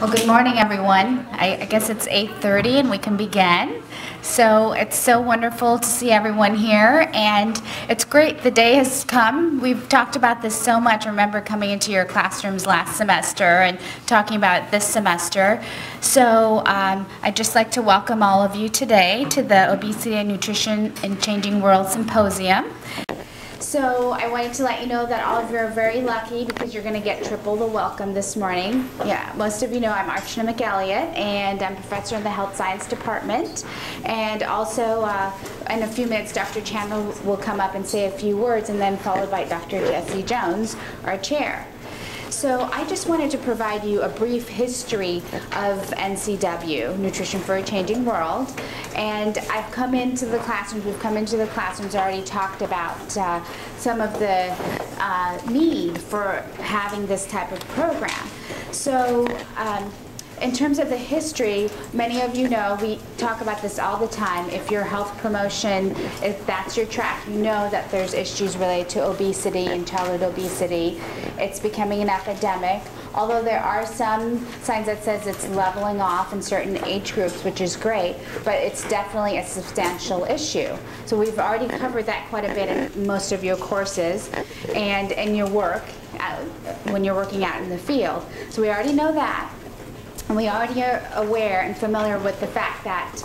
Well, good morning, everyone. I guess it's 8:30 and we can begin. So it's so wonderful to see everyone here, and it's great. The day has come. We've talked about this so much. I remember coming into your classrooms last semester and talking about it this semester. So I'd just like to welcome all of you today to the Obesity and Nutrition in Changing World Symposium. So I wanted to let you know that all of you are very lucky because you're going to get triple the welcome this morning. Yeah, most of you know I'm Archana McEligot, and I'm professor in the Health Science Department. And also, in a few minutes, Dr. Chandler will come up and say a few words, and then followed by Dr. Jesse Jones, our chair. So I just wanted to provide you a brief history of NCW, Nutrition for a Changing World. And I've come into the classrooms, we've come into the classrooms, already talked about some of the need for having this type of program. So in terms of the history, many of you know, we talk about this all the time. If you're health promotion, if that's your track, you know that there's issues related to obesity and childhood obesity. It's becoming an epidemic, although there are some signs that says it's leveling off in certain age groups, which is great, but it's definitely a substantial issue. So we've already covered that quite a bit in most of your courses and in your work when you're working out in the field. So we already know that. And we already are aware and familiar with the fact that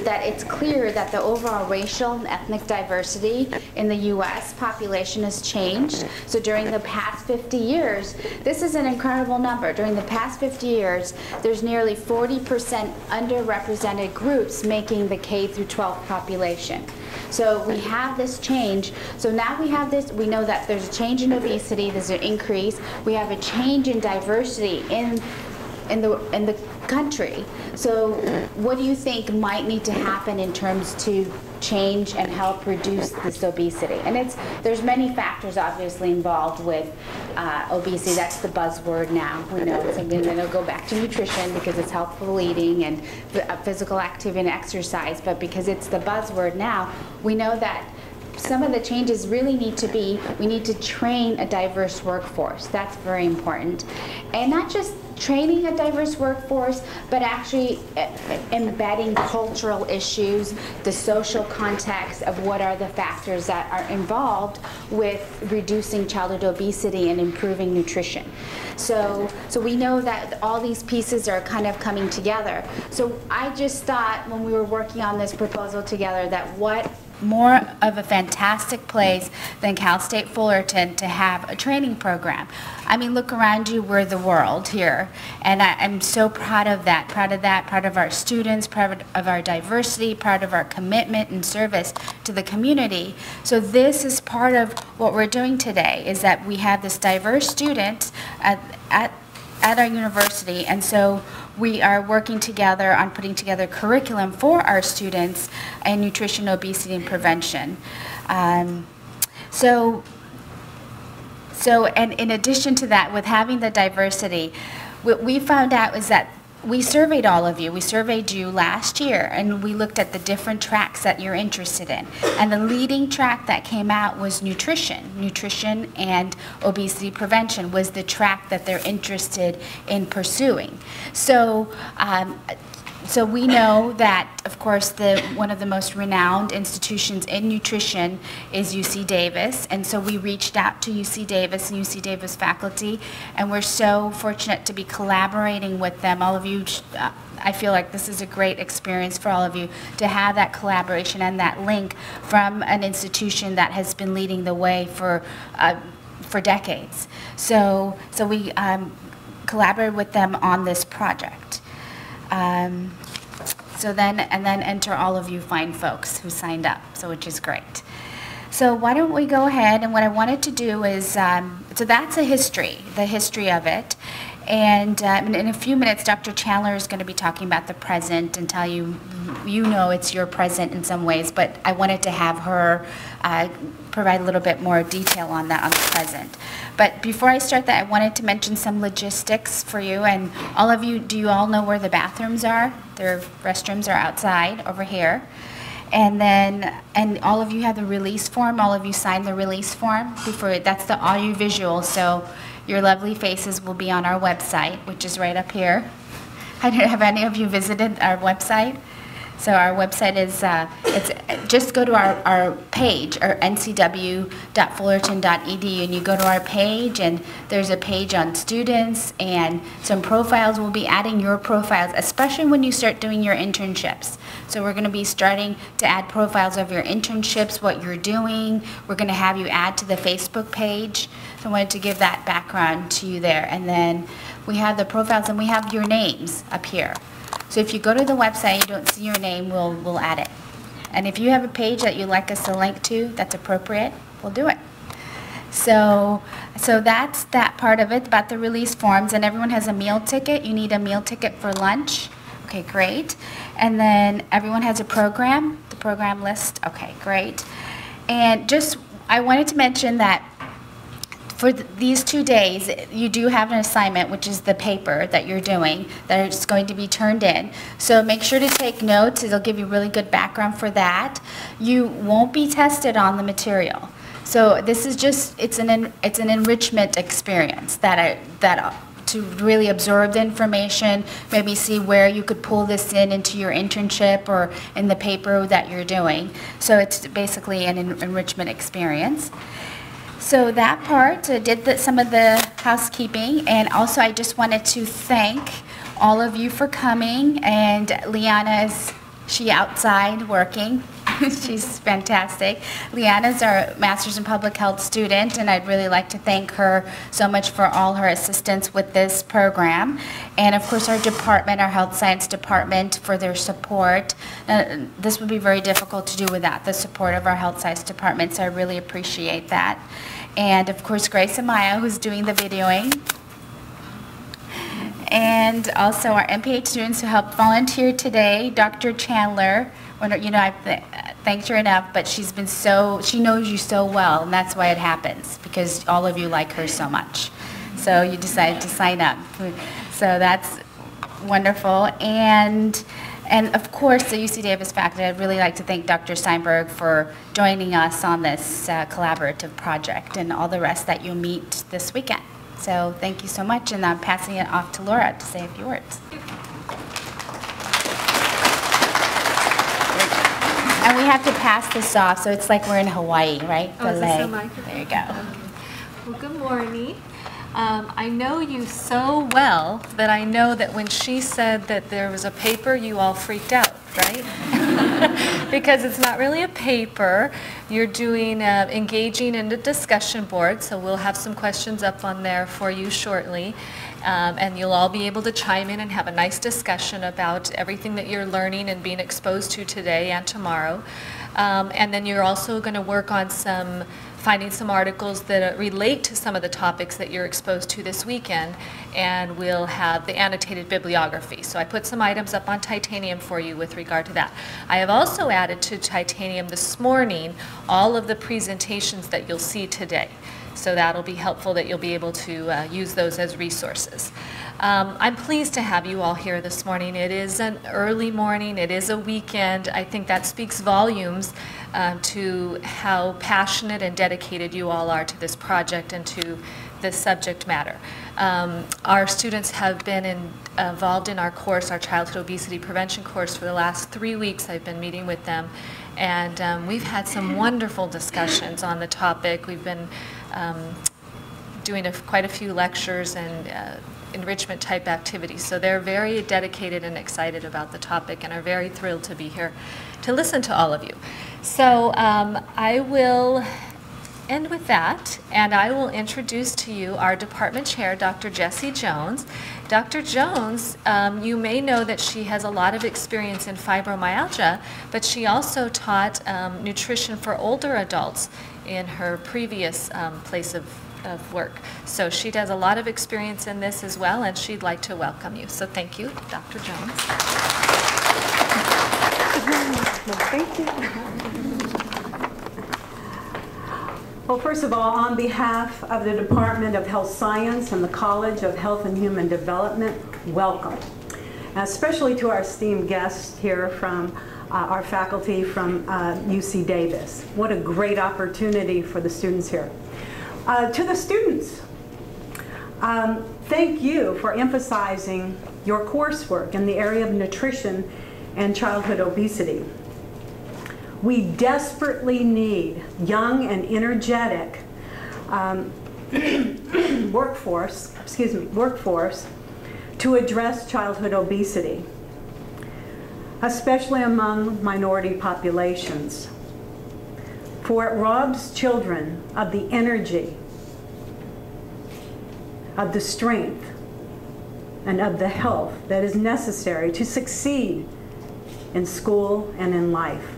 that it's clear that the overall racial and ethnic diversity in the U.S. population has changed. So during the past 50 years, this is an incredible number. During the past 50 years, there's nearly 40% underrepresented groups making the K through 12 population. So we have this change. So now we have this, we know that there's a change in obesity, there's an increase. We have a change in diversity in the country. So what do you think might need to happen in terms to change and help reduce this obesity? And there's many factors obviously involved with obesity. That's the buzzword now. We know it's something, then it'll go back to nutrition because it's healthful eating and physical activity and exercise, but because it's the buzzword now, we know that some of the changes really need to be, we need to train a diverse workforce. That's very important. And not just training a diverse workforce, but actually embedding cultural issues, the social context of what are the factors that are involved with reducing childhood obesity and improving nutrition. So we know that all these pieces are kind of coming together. So I just thought when we were working on this proposal together that what more of a fantastic place than Cal State Fullerton to have a training program. I mean, look around you, we're the world here, and I'm so proud of that, proud of our students, proud of our diversity, proud of our commitment and service to the community. So this is part of what we're doing today, is that we have this diverse students at our university, and so we are working together on putting together curriculum for our students in nutrition, obesity, and prevention. And in addition to that, with having the diversity, what we found out is that we surveyed all of you. We surveyed you last year, and we looked at the different tracks that you're interested in. And the leading track that came out was nutrition. Nutrition and obesity prevention was the track that they're interested in pursuing. So we know that, of course, one of the most renowned institutions in nutrition is UC Davis, and so we reached out to UC Davis and UC Davis faculty, and we're so fortunate to be collaborating with them. All of you, I feel like this is a great experience for all of you to have that collaboration and that link from an institution that has been leading the way for decades. So we collaborated with them on this project. And then enter all of you fine folks who signed up, so which is great. So why don't we go ahead, and what I wanted to do is, so that's the history of it. And in a few minutes, Dr. Chandler is going to be talking about the present and tell you, you know it's your present in some ways, but I wanted to have her provide a little bit more detail on that, on the present. But before I start that, I wanted to mention some logistics for you. And all of you, do you all know where the bathrooms are? Their restrooms are outside over here. And then And all of you have the release form. All of you signed the release form before. That's the audio-visual. So your lovely faces will be on our website, which is right up here. Have any of you visited our website? So our website is, just go to our page, or ncw.fullerton.edu, and you go to our page, and there's a page on students and some profiles. We'll be adding your profiles, especially when you start doing your internships. So we're going to be starting to add profiles of your internships, what you're doing. We're going to have you add to the Facebook page. So I wanted to give that background to you there. And then we have the profiles, and we have your names up here. So if you go to the website, you don't see your name, we'll add it. And if you have a page that you'd like us to link to that's appropriate, we'll do it. So that's that part of it, about the release forms. And everyone has a meal ticket. You need a meal ticket for lunch. Okay, great. And then everyone has a program, the program list. Okay, great. And just, I wanted to mention that for these 2 days, you do have an assignment, which is the paper that you're doing, that is going to be turned in. So make sure to take notes. It'll give you really good background for that. You won't be tested on the material. So this is just, it's an enrichment experience to really absorb the information, maybe see where you could pull this into your internship or in the paper that you're doing. So it's basically an enrichment experience. So that part, did some of the housekeeping, and also I just wanted to thank all of you for coming. And Liana she outside working. She's fantastic. Liana's our Master's in Public Health student, and I'd really like to thank her so much for all her assistance with this program. And of course our department, our Health Science Department, for their support. This would be very difficult to do without the support of our Health Science Department, so I really appreciate that. And of course Grace and Maya, who's doing the videoing. And also our MPH students who helped volunteer today, Dr. Chandler. You know, I've thanked her enough, but she knows you so well, and that's why it happens, because all of you like her so much. So you decided to sign up. So that's wonderful. And of course, the UC Davis faculty, I'd really like to thank Dr. Steinberg for joining us on this collaborative project, and all the rest that you'll meet this weekend. So thank you so much, and I'm passing it off to Laura to say a few words. And we have to pass this off, so it's like we're in Hawaii, right? Oh, is this a microphone? There you go. Okay. Well, good morning. I know you so well that I know that when she said that there was a paper, you all freaked out, right? Because it's not really a paper. You're doing engaging in the discussion board, so we'll have some questions up on there for you shortly. And you'll all be able to chime in and have a nice discussion about everything that you're learning and being exposed to today and tomorrow. And then you're also going to work on finding some articles that relate to some of the topics that you're exposed to this weekend, and we'll have the annotated bibliography. So I put some items up on Titanium for you with regard to that. I have also added to Titanium this morning all of the presentations that you'll see today. So that'll be helpful, that you'll be able to use those as resources. I'm pleased to have you all here this morning. It is an early morning, it is a weekend. I think that speaks volumes to how passionate and dedicated you all are to this project and to this subject matter. Our students have been involved in our course, our childhood obesity prevention course, for the last 3 weeks. I've been meeting with them, and we've had some wonderful discussions on the topic. We've been doing quite a few lectures and enrichment type activities. So they're very dedicated and excited about the topic and are very thrilled to be here to listen to all of you. So I will end with that, and I will introduce to you our department chair, Dr. Jessie Jones. Dr. Jones, you may know that she has a lot of experience in fibromyalgia, but she also taught nutrition for older adults in her previous place of work. So she does a lot of experience in this as well, and she'd like to welcome you. So thank you, Dr. Jones. Thank you. Well, first of all, on behalf of the Department of Health Science and the College of Health and Human Development, welcome. Especially to our esteemed guests here from our faculty from UC Davis. What a great opportunity for the students here. To the students, thank you for emphasizing your coursework in the area of nutrition and childhood obesity. We desperately need young and energetic workforce to address childhood obesity, especially among minority populations. For it robs children of the energy, of the strength, and of the health that is necessary to succeed in school and in life.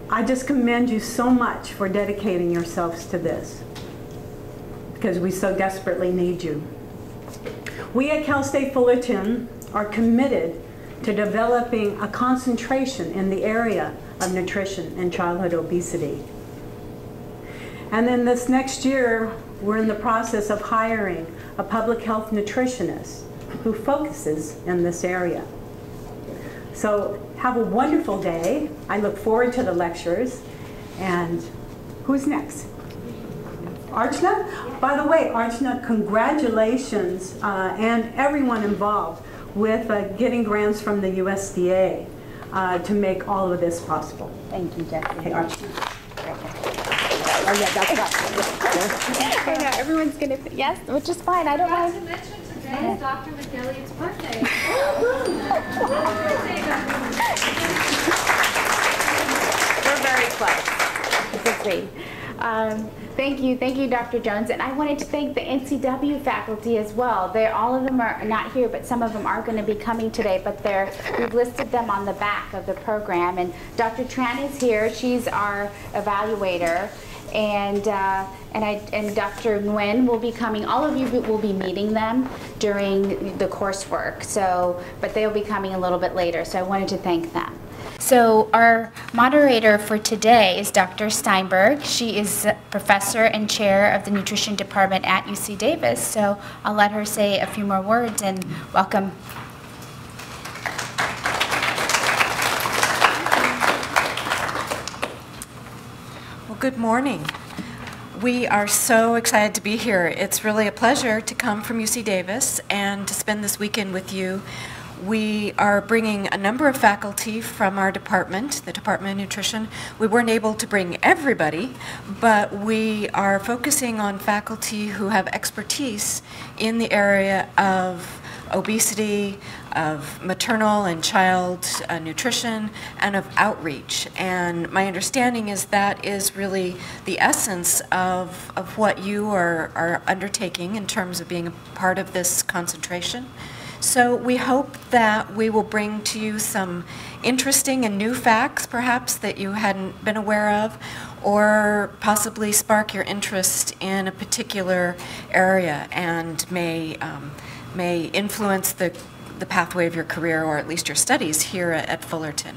I just commend you so much for dedicating yourselves to this, because we so desperately need you. We at Cal State Fullerton are committed to developing a concentration in the area of nutrition and childhood obesity. And then this next year, we're in the process of hiring a public health nutritionist who focuses in this area. So have a wonderful day. I look forward to the lectures. And who's next? Archana? By the way, Archana, congratulations and everyone involved with getting grants from the USDA to make all of this possible. Thank you, Jessica. Hey, Archana. Oh yeah, that's right. I know, everyone's going to, yes, which is fine, I don't Not to mind. mention today is Dr. McEligot's birthday. We're very close. It's great. Thank you, Dr. Jones. And I wanted to thank the NCW faculty as well. All of them are not here, but some of them are going to be coming today. But we've listed them on the back of the program. And Dr. Tran is here. She's our evaluator. And Dr. Nguyen will be coming. All of you will be meeting them during the coursework. But they'll be coming a little bit later. So I wanted to thank them. So our moderator for today is Dr. Steinberg. She is professor and chair of the nutrition department at UC Davis. So I'll let her say a few more words and welcome. Well, good morning. We are so excited to be here. It's really a pleasure to come from UC Davis and to spend this weekend with you. We are bringing a number of faculty from our department, the Department of Nutrition. We weren't able to bring everybody, but we are focusing on faculty who have expertise in the area of obesity, of maternal and child nutrition, and of outreach. And my understanding is that is really the essence of what you are undertaking in terms of being a part of this concentration. So we hope that we will bring to you some interesting and new facts, perhaps, that you hadn't been aware of, or possibly spark your interest in a particular area and may influence the pathway of your career, or at least your studies here at Fullerton.